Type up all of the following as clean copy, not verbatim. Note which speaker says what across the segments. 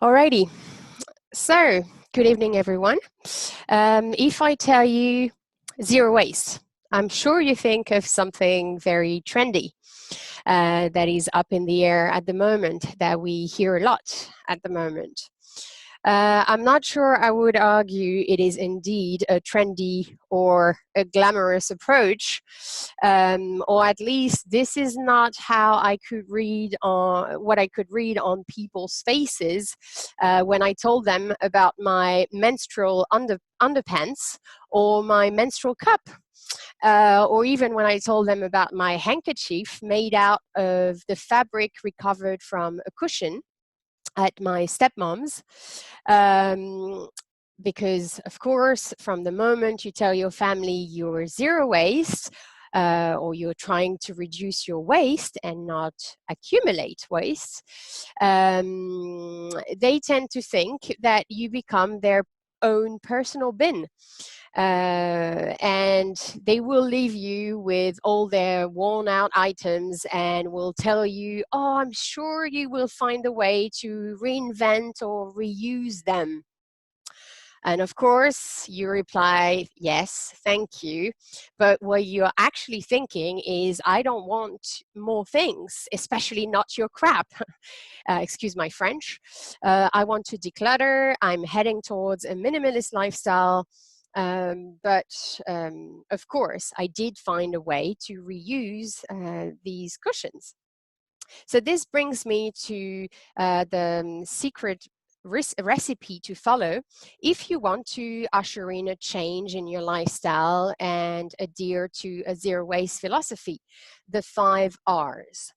Speaker 1: Alrighty, so good evening everyone. If I tell you zero waste, I'm sure you think of something very trendy that is up in the air at the moment, that we hear a lot at the moment. I'm not sure I would argue it is indeed a trendy or a glamorous approach, or at least this is not how I could read on what I could read on people's faces when I told them about my menstrual underpants or my menstrual cup. Or even when I told them about my handkerchief made out of the fabric recovered from a cushion at my stepmom's. Because, of course, from the moment you tell your family you're zero waste, or you're trying to reduce your waste and not accumulate waste, they tend to think that you become their own personal bin. And they will leave you with all their worn out items and will tell you, oh, I'm sure you will find a way to reinvent or reuse them. And of course, you reply, yes, thank you. But what you're actually thinking is, I don't want more things, especially not your crap. Excuse my French. I want to declutter. I'm heading towards a minimalist lifestyle. But of course, I did find a way to reuse these cushions. So this brings me to the secret recipe to follow if you want to usher in a change in your lifestyle and adhere to a zero waste philosophy, the 5 R's.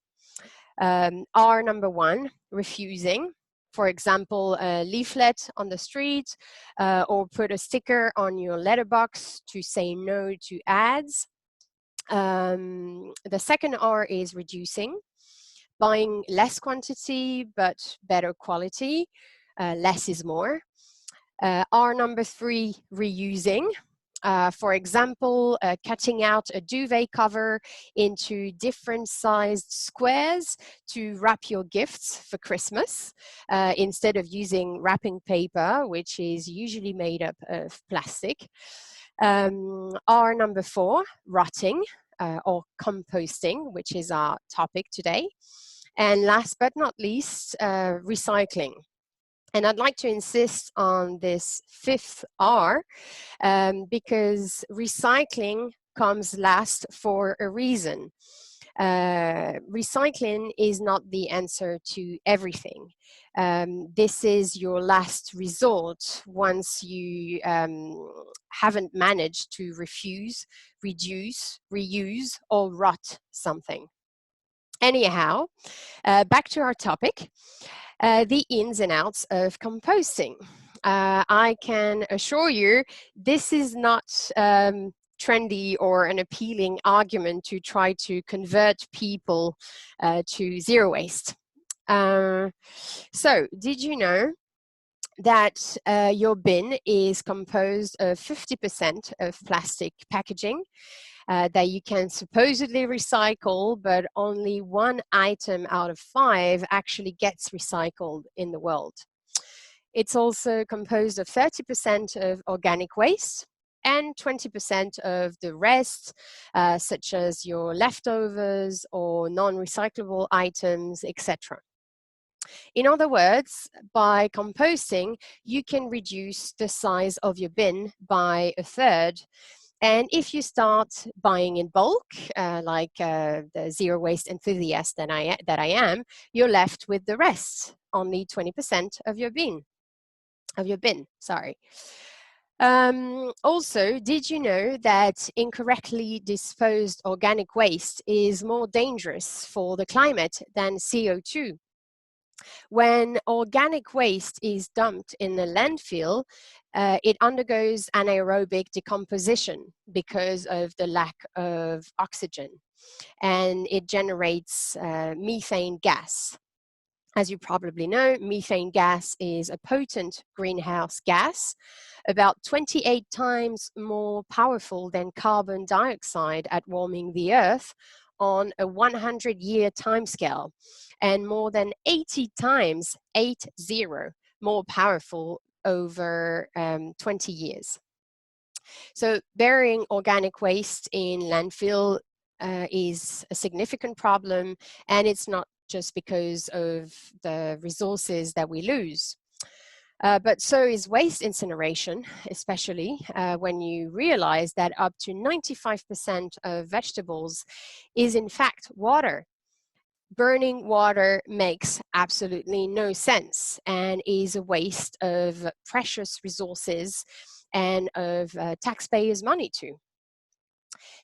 Speaker 1: R number 1, refusing. For example, a leaflet on the street, or put a sticker on your letterbox to say no to ads. The second R is reducing. Buying less quantity but better quality. Less is more. R number 3, reusing. For example, cutting out a duvet cover into different sized squares to wrap your gifts for Christmas, instead of using wrapping paper, which is usually made up of plastic. R number 4, rotting, or composting, which is our topic today. And last but not least, recycling. And I'd like to insist on this 5th R, because recycling comes last for a reason. Recycling is not the answer to everything. This is your last resort once you haven't managed to refuse, reduce, reuse, or rot something. Anyhow, back to our topic. The ins and outs of composting. I can assure you this is not trendy or an appealing argument to try to convert people to zero waste. So, did you know that your bin is composed of 50% of plastic packaging? That you can supposedly recycle, but only 1 item out of 5 actually gets recycled in the world. It's also composed of 30% of organic waste and 20% of the rest, such as your leftovers or non-recyclable items, etc. In other words, by composting, you can reduce the size of your bin by 1/3. And if you start buying in bulk, like the zero waste enthusiast that I am, you're left with the rest, only 20% of your bin. Also, did you know that incorrectly disposed organic waste is more dangerous for the climate than CO2? When organic waste is dumped in a landfill, it undergoes anaerobic decomposition because of the lack of oxygen, and it generates methane gas. As you probably know, methane gas is a potent greenhouse gas, about 28 times more powerful than carbon dioxide at warming the Earth on a 100-year timescale, and more than 80 times, 80, more powerful over 20 years. So burying organic waste in landfill is a significant problem, and it's not just because of the resources that we lose. But so is waste incineration, especially when you realize that up to 95% of vegetables is in fact water. Burning water makes absolutely no sense and is a waste of precious resources and of taxpayers' money too.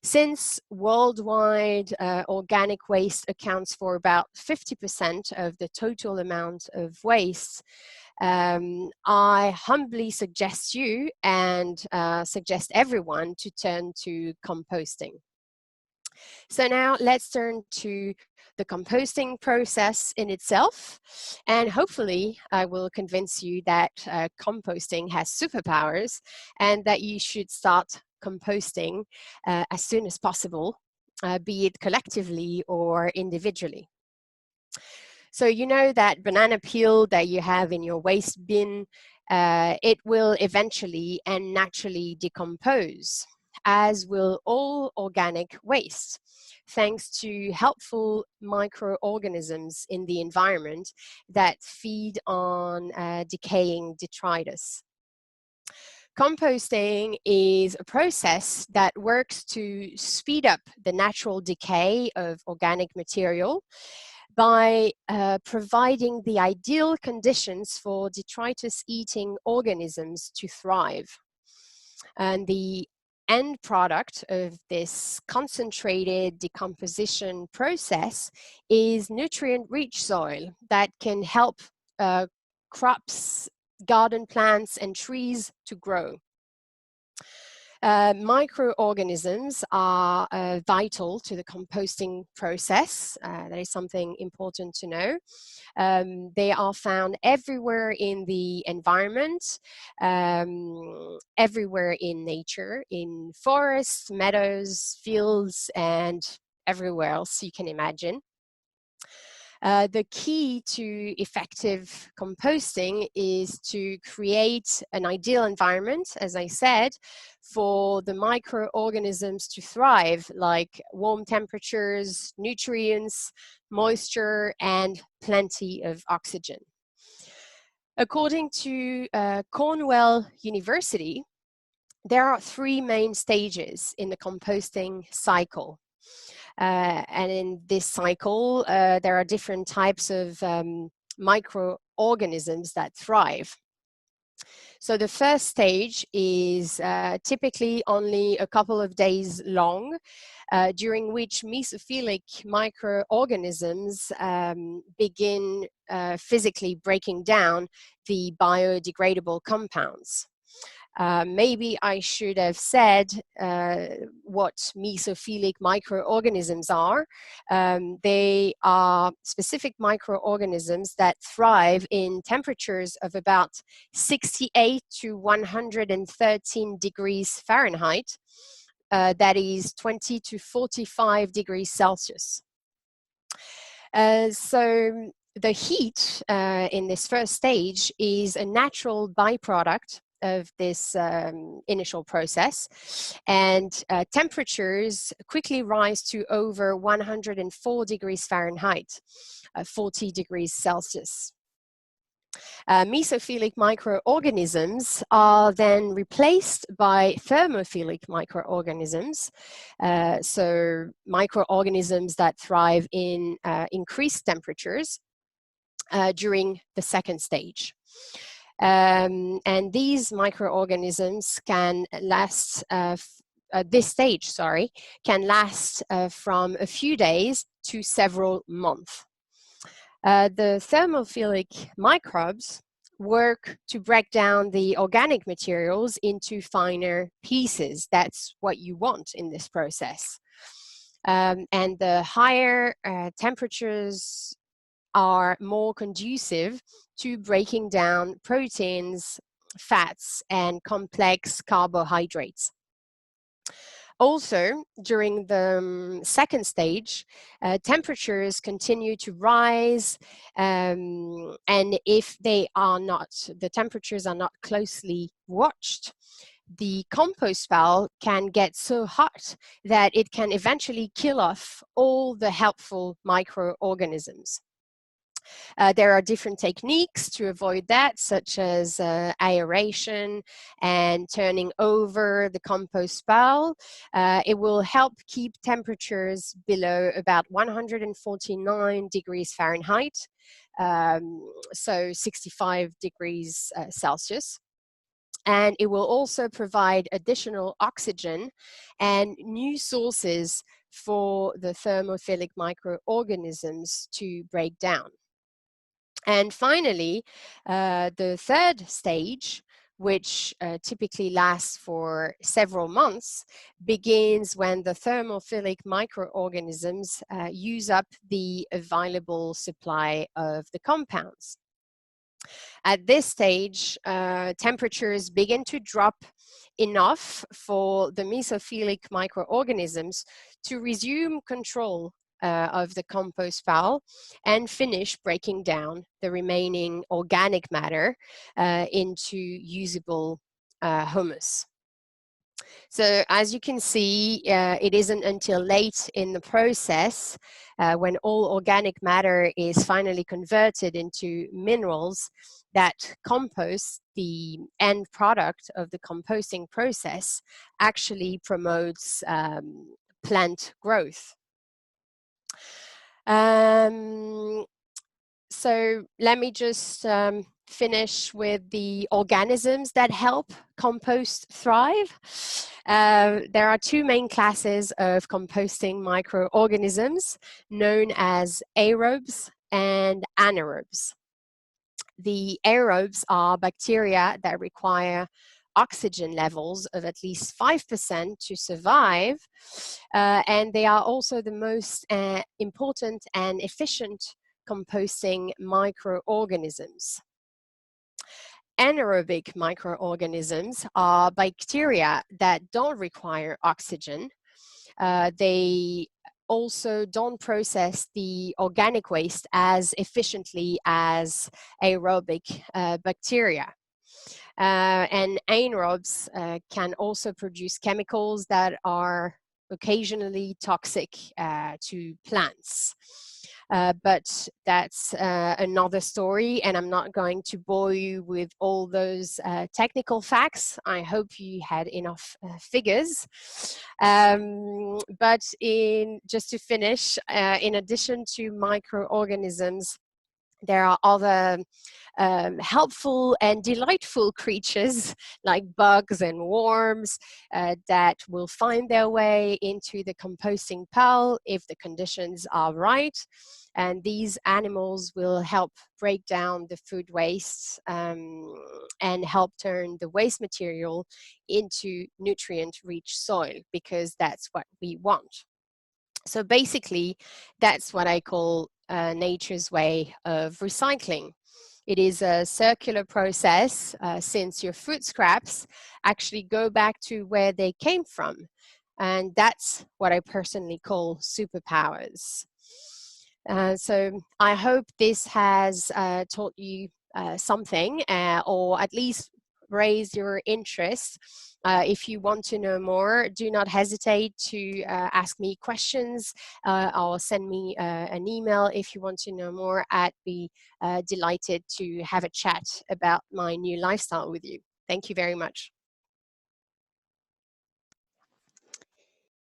Speaker 1: Since worldwide organic waste accounts for about 50% of the total amount of waste, I humbly suggest you and suggest everyone to turn to composting. So now let's turn to the composting process in itself, and hopefully I will convince you that composting has superpowers and that you should start composting as soon as possible, be it collectively or individually. So you know that banana peel that you have in your waste bin, it will eventually and naturally decompose, as will all organic waste, thanks to helpful microorganisms in the environment that feed on decaying detritus. Composting is a process that works to speed up the natural decay of organic material by providing the ideal conditions for detritus-eating organisms to thrive. And the end product of this concentrated decomposition process is nutrient-rich soil that can help crops, garden plants, and trees to grow. Microorganisms are vital to the composting process. That is something important to know. They are found everywhere in the environment, everywhere in nature, in forests, meadows, fields, and everywhere else you can imagine. The key to effective composting is to create an ideal environment, as I said, for the microorganisms to thrive, like warm temperatures, nutrients, moisture, and plenty of oxygen. According to Cornell University, there are 3 main stages in the composting cycle. And in this cycle, there are different types of microorganisms that thrive. So the first stage is typically only a couple of days long, during which mesophilic microorganisms begin physically breaking down the biodegradable compounds. Maybe I should have said what mesophilic microorganisms are. They are specific microorganisms that thrive in temperatures of about 68 to 113 degrees Fahrenheit. That is 20 to 45 degrees Celsius. So the heat in this first stage is a natural byproduct of this initial process, and temperatures quickly rise to over 104 degrees Fahrenheit, 40 degrees Celsius. Mesophilic microorganisms are then replaced by thermophilic microorganisms, so microorganisms that thrive in increased temperatures during the second stage. And these microorganisms can last, this stage, can last from a few days to several months. The thermophilic microbes work to break down the organic materials into finer pieces. That's what you want in this process. And the higher temperatures are more conducive to breaking down proteins, fats, and complex carbohydrates. Also, during the second stage, temperatures continue to rise, and if they are not, the temperatures are not closely watched, the compost pile can get so hot that it can eventually kill off all the helpful microorganisms. There are different techniques to avoid that, such as aeration and turning over the compost pile. It will help keep temperatures below about 149 degrees Fahrenheit, so 65 degrees Celsius. And it will also provide additional oxygen and new sources for the thermophilic microorganisms to break down. And finally, the third stage, which typically lasts for several months, begins when the thermophilic microorganisms use up the available supply of the compounds. At this stage, temperatures begin to drop enough for the mesophilic microorganisms to resume control of the compost pile and finish breaking down the remaining organic matter into usable humus. So as you can see, it isn't until late in the process when all organic matter is finally converted into minerals that compost, the end product of the composting process, actually promotes plant growth. So let me just finish with the organisms that help compost thrive. There are two main classes of composting microorganisms known as aerobes and anaerobes. The aerobes are bacteria that require oxygen levels of at least 5% to survive, and they are also the most important and efficient composting microorganisms. Anaerobic microorganisms are bacteria that don't require oxygen. They also don't process the organic waste as efficiently as aerobic bacteria. And anaerobes can also produce chemicals that are occasionally toxic to plants. But that's another story, and I'm not going to bore you with all those technical facts. I hope you had enough figures. But just to finish, in addition to microorganisms, there are other helpful and delightful creatures like bugs and worms that will find their way into the composting pile if the conditions are right. And these animals will help break down the food waste and help turn the waste material into nutrient-rich soil, because that's what we want. So basically, that's what I call nature's way of recycling. It is a circular process since your food scraps actually go back to where they came from. And that's what I personally call superpowers. So I hope this has taught you something, or at least raised your interest. If you want to know more, do not hesitate to ask me questions or send me an email if you want to know more. I'd be delighted to have a chat about my new lifestyle with you. Thank you very much.